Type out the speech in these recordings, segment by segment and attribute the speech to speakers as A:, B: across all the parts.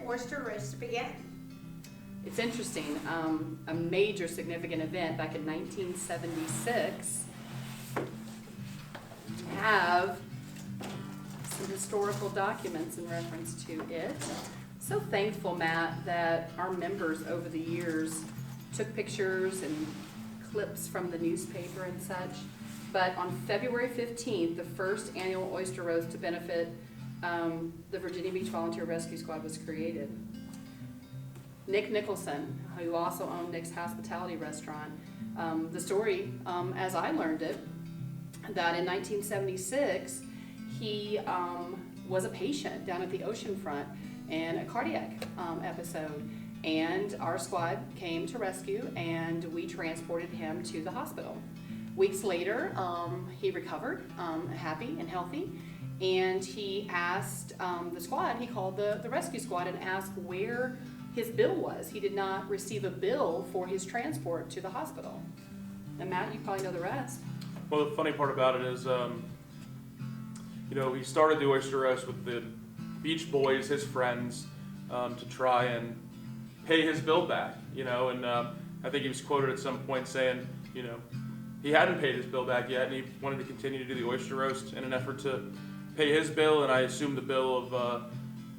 A: Oyster roast began?
B: It's interesting. A major significant event back in 1976. Have some historical documents in reference to it. So thankful, Matt, that our members over the years took pictures and clips from the newspaper and such. But on February 15th, the first annual Oyster Roast to benefit the Virginia Beach Volunteer Rescue Squad was created. Nick Nicholson, who also owned Nick's Hospitality Restaurant, the story, as I learned it, that in 1976, he was a patient down at the ocean front in a cardiac episode. And our squad came to rescue, and we transported him to the hospital. Weeks later, he recovered, happy and healthy, and he asked the squad, he called the rescue squad and asked where his bill was. He did not receive a bill for his transport to the hospital. And Matt, you probably know the rest.
C: Well, the funny part about it is, he started the Oyster Roast with the Beach Boys, his friends, to try and pay his bill back, and I think he was quoted at some point saying, he hadn't paid his bill back yet, and he wanted to continue to do the Oyster Roast in an effort to pay his bill, and I assume the bill of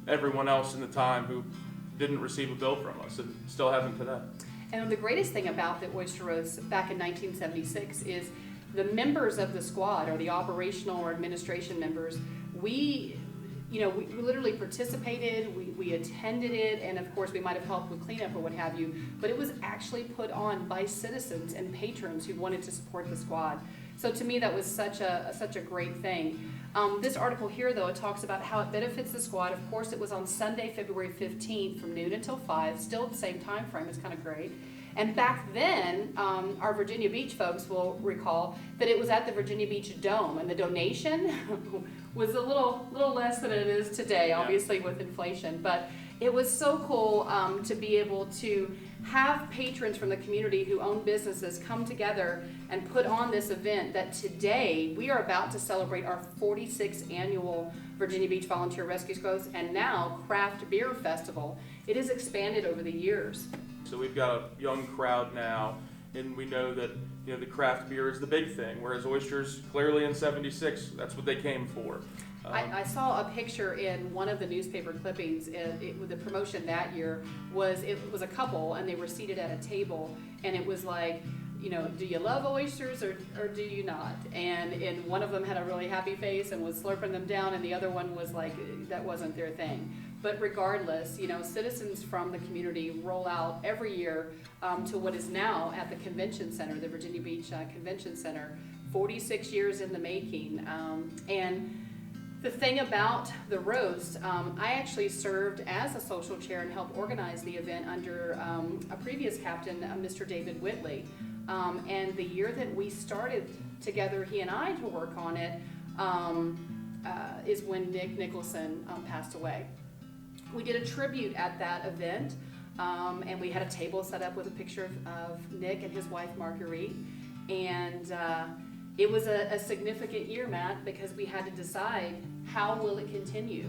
C: everyone else in the time who didn't receive a bill from us, and still haven't today.
B: And the greatest thing about the Oyster Roast back in 1976 is the members of the squad, or the operational or administration members, we literally participated, we attended it, and of course we might have helped with cleanup or what have you, but it was actually put on by citizens and patrons who wanted to support the squad. So to me, that was such a great thing. This article here, though, it talks about how it benefits the squad. Of course, it was on Sunday, February 15th from noon until 5, still the same time frame. It's kind of great. And back then, our Virginia Beach folks will recall that it was at the Virginia Beach Dome, and the donation was a little less than it is today, obviously, with inflation. But it was so cool to be able to have patrons from the community who own businesses come together and put on this event that today we are about to celebrate our 46th annual Virginia Beach Volunteer Rescue Squad, and now Craft Beer Festival. It has expanded over the years.
C: So we've got a young crowd now, and we know that the craft beer is the big thing, whereas oysters, clearly in 76, that's what they came for.
B: I saw a picture in one of the newspaper clippings. The promotion that year was a couple, and they were seated at a table, and it was like, do you love oysters or do you not? And one of them had a really happy face and was slurping them down, and the other one was like, that wasn't their thing. But regardless, citizens from the community roll out every year to what is now at the convention center, the Virginia Beach Convention Center, 46 years in the making. And the thing about the roast, I actually served as a social chair and helped organize the event under a previous captain, Mr. David Whitley. And the year that we started together, he and I, to work on it, is when Nick Nicholson passed away. We did a tribute at that event, and we had a table set up with a picture of Nick and his wife Marguerite, and it was a significant year, Matt, because we had to decide how will it continue.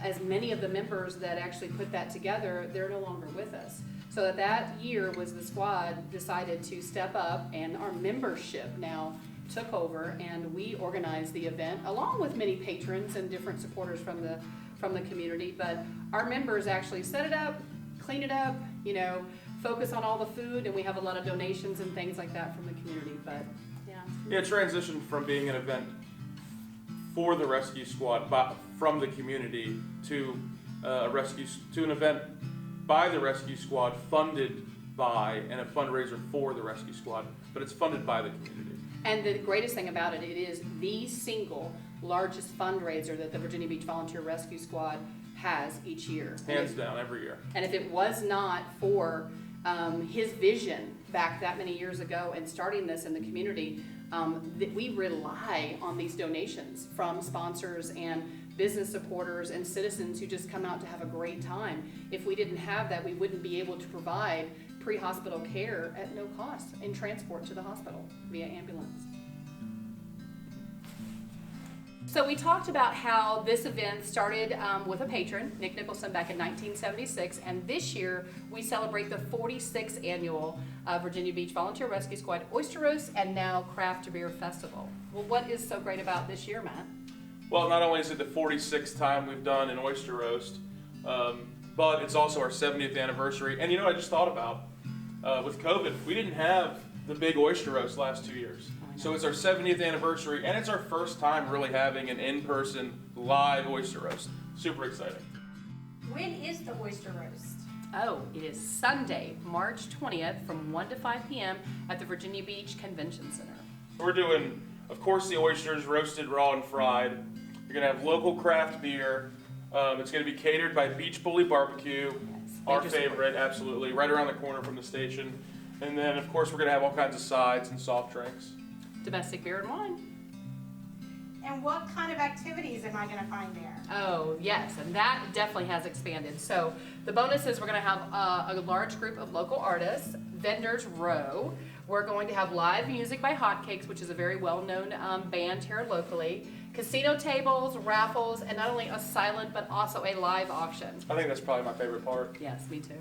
B: As many of the members that actually put that together, they're no longer with us. So that year was the squad decided to step up, and our membership now took over, and we organized the event along with many patrons and different supporters from the community. But our members actually set it up, clean it up, focus on all the food, and we have a lot of donations and things like that from the community. But
C: it transitioned from being an event for the rescue squad from the community to an event by the rescue squad, funded by, and a fundraiser for the rescue squad, but it's funded by the community.
B: And the greatest thing about it is the single largest fundraiser that the Virginia Beach Volunteer Rescue Squad has each year.
C: Hands down, every year.
B: And if it was not for his vision back that many years ago and starting this in the community, that we rely on these donations from sponsors and business supporters and citizens who just come out to have a great time. If we didn't have that, we wouldn't be able to provide pre-hospital care at no cost and transport to the hospital via ambulance. So we talked about how this event started with a patron, Nick Nicholson, back in 1976, and this year we celebrate the 46th annual Virginia Beach Volunteer Rescue Squad Oyster Roast and now Craft Beer Festival. Well, what is so great about this year, Matt?
C: Well, not only is it the 46th time we've done an oyster roast, but it's also our 70th anniversary. And you know, I just thought about, with COVID, we didn't have the big oyster roast last 2 years. So it's our 70th anniversary, and it's our first time really having an in-person live oyster roast. Super exciting.
A: When is the oyster roast?
B: Oh, it is Sunday, March 20th from 1 to 5 p.m. at the Virginia Beach Convention Center.
C: We're doing, of course, the oysters roasted, raw, and fried. You're going to have local craft beer. It's going to be catered by Beach Bully Barbecue,
B: Yes,
C: our
B: major support.
C: favorite, absolutely, right around the corner from the station. And then, of course, we're going to have all kinds of sides and soft drinks.
B: Domestic beer and wine.
A: And what kind of activities am I going to find there?
B: Oh, yes, and that definitely has expanded. So the bonus is we're going to have a large group of local artists, vendors row. We're going to have live music by Hotcakes, which is a very well-known band here locally. Casino tables, raffles, and not only a silent but also a live auction.
C: I think that's probably my favorite part.
B: Yes, me too.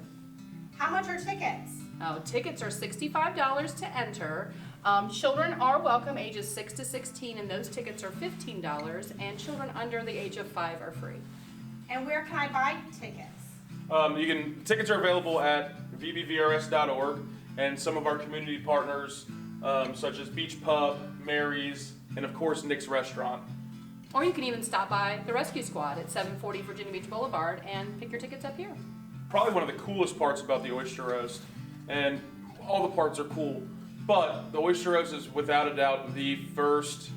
A: How much are tickets?
B: Oh, tickets are $65 to enter. Children are welcome, ages 6 to 16, and those tickets are $15, and children under the age of 5 are free.
A: And where can I buy tickets?
C: Tickets are available at VBVRS.org, and some of our community partners, such as Beach Pub, Mary's, and of course Nick's Restaurant.
B: Or you can even stop by the Rescue Squad at 740 Virginia Beach Boulevard and pick your tickets up here.
C: Probably one of the coolest parts about the oyster roast, and all the parts are cool, but the oyster roast is without a doubt the first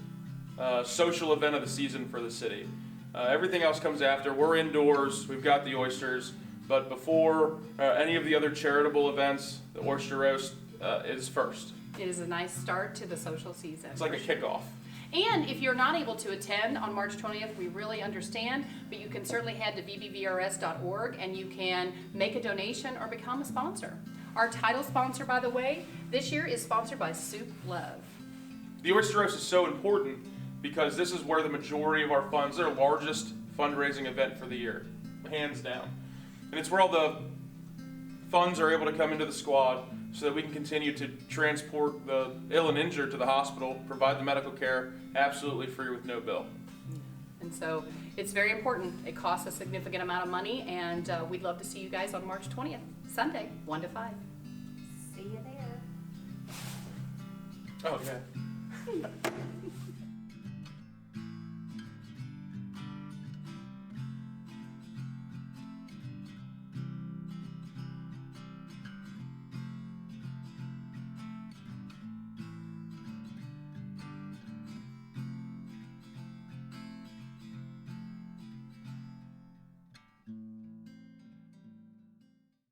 C: social event of the season for the city. Everything else comes after. We're indoors, we've got the oysters, but before any of the other charitable events, the oyster roast is first.
B: It is a nice start to the social season.
C: It's like a kickoff.
B: And if you're not able to attend on March 20th, we really understand, but you can certainly head to VBVRS.org and you can make a donation or become a sponsor. Our title sponsor, by the way, this year is sponsored by Soup Love.
C: The oyster roast is so important because this is where the majority of our funds, our largest fundraising event for the year, hands down. And it's where all the funds are able to come into the squad so that we can continue to transport the ill and injured to the hospital, provide the medical care absolutely free with no bill.
B: And so it's very important. It costs a significant amount of money, and we'd love to see you guys on March 20th, Sunday, 1 to 5.
A: See you there.
C: Oh, yeah.